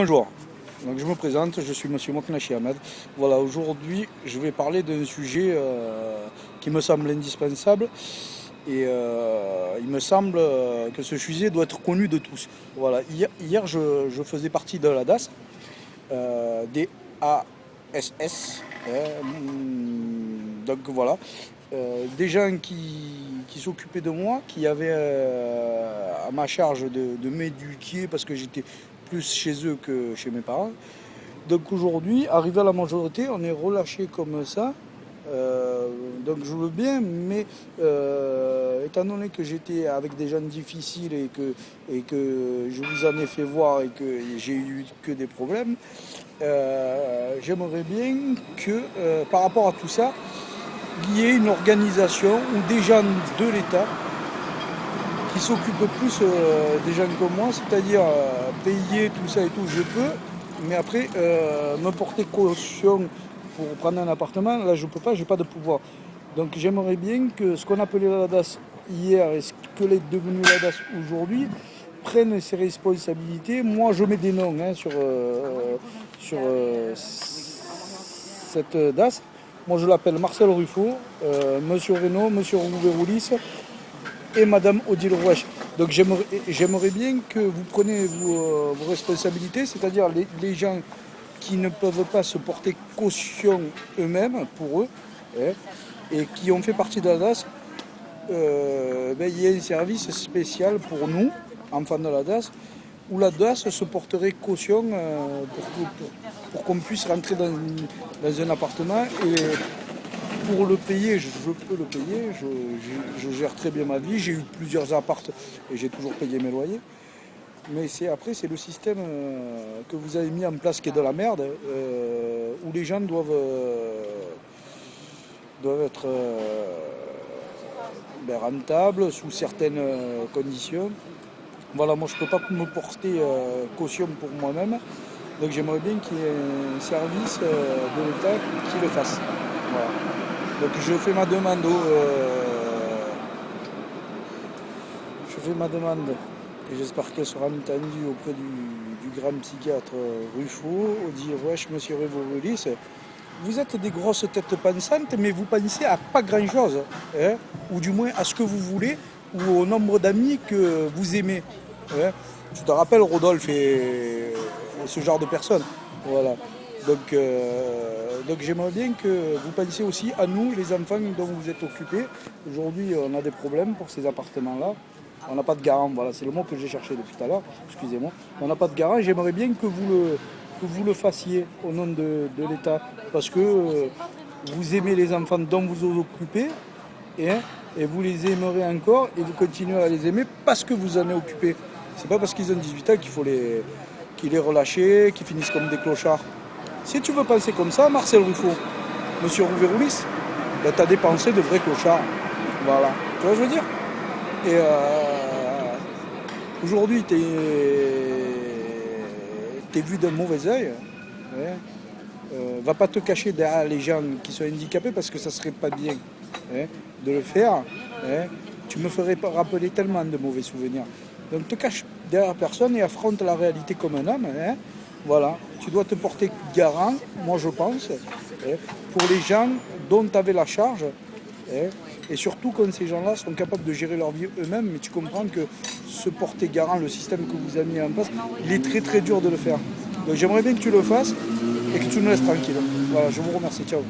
Bonjour, donc je me présente, je suis Monsieur Moknachi Ahmed. Voilà, aujourd'hui je vais parler d'un sujet qui me semble indispensable et il me semble que ce sujet doit être connu de tous. Voilà, hier je faisais partie de la DAS, des ASS, donc voilà, des gens qui s'occupaient de moi, qui avaient à ma charge de m'éduquer parce que j'étais plus chez eux que chez mes parents. Donc aujourd'hui, arrivé à la majorité, on est relâché comme ça. Donc je veux bien, mais étant donné que j'étais avec des gens difficiles et que je vous en ai fait voir et que j'ai eu que des problèmes, j'aimerais bien que par rapport à tout ça, il y ait une organisation ou des gens de l'État qui s'occupent plus des gens comme moi, c'est-à-dire payer tout ça et tout, je peux, mais après me porter caution pour prendre un appartement, là je peux pas, j'ai pas de pouvoir. Donc j'aimerais bien que ce qu'on appelait la DAS hier et ce que est devenu la DAS aujourd'hui prennent ses responsabilités. Moi je mets des noms sur cette DAS. Moi je l'appelle Marcel Ruffo, Monsieur Reynaud, Monsieur Rouveroulis et Madame Odile Rouache. Donc j'aimerais bien que vous preniez vos responsabilités, c'est-à-dire les gens qui ne peuvent pas se porter caution eux-mêmes, pour eux, hein, et qui ont fait partie de la DAS, il y a un service spécial pour nous, enfants de la DAS, où la DAS se porterait caution pour qu'on puisse rentrer dans un appartement et pour le payer, je peux le payer, je gère très bien ma vie, j'ai eu plusieurs appartes et j'ai toujours payé mes loyers. Mais c'est le système que vous avez mis en place qui est de la merde, où les gens doivent être rentables sous certaines conditions. Voilà, moi je ne peux pas me porter caution pour moi-même, donc j'aimerais bien qu'il y ait un service de l'État qui le fasse. Voilà. Donc je fais ma demande et j'espère qu'elle sera entendue auprès du grand psychiatre Ruffo, Odile Rouache, Monsieur Rouveroulis. Vous êtes des grosses têtes pensantes, mais vous pensez à pas grand-chose, hein, ou du moins à ce que vous voulez, ou au nombre d'amis que vous aimez. Hein. Tu te rappelles Rodolphe et ce genre de personnes. Voilà. Donc j'aimerais bien que vous pensiez aussi à nous, les enfants dont vous êtes occupés. Aujourd'hui, on a des problèmes pour ces appartements-là. On n'a pas de garant, voilà, c'est le mot que j'ai cherché depuis tout à l'heure, excusez-moi. On n'a pas de garant, j'aimerais bien que vous le fassiez au nom de l'État, parce que vous aimez les enfants dont vous vous occupez, et vous les aimerez encore, et vous continuez à les aimer parce que vous en êtes occupé. C'est pas parce qu'ils ont 18 ans qu'il les relâcher, qu'ils finissent comme des clochards. Si tu veux penser comme ça, Marcel Ruffo, Monsieur Rouveroulis, ben, tu as des pensées de vrais clochards. Voilà. Tu vois ce que je veux dire? Et aujourd'hui, tu es vu d'un mauvais œil. Hein. Va pas te cacher derrière les gens qui sont handicapés parce que ça serait pas bien, hein, de le faire. Hein. Tu me ferais rappeler tellement de mauvais souvenirs. Donc te cache derrière personne et affronte la réalité comme un homme. Hein. Voilà, tu dois te porter garant, moi je pense, hein, pour les gens dont tu avais la charge. Hein, et surtout quand ces gens-là sont capables de gérer leur vie eux-mêmes, mais tu comprends que se porter garant, le système que vous avez mis en place, il est très très dur de le faire. Donc j'aimerais bien que tu le fasses et que tu nous laisses tranquille. Voilà, je vous remercie, ciao.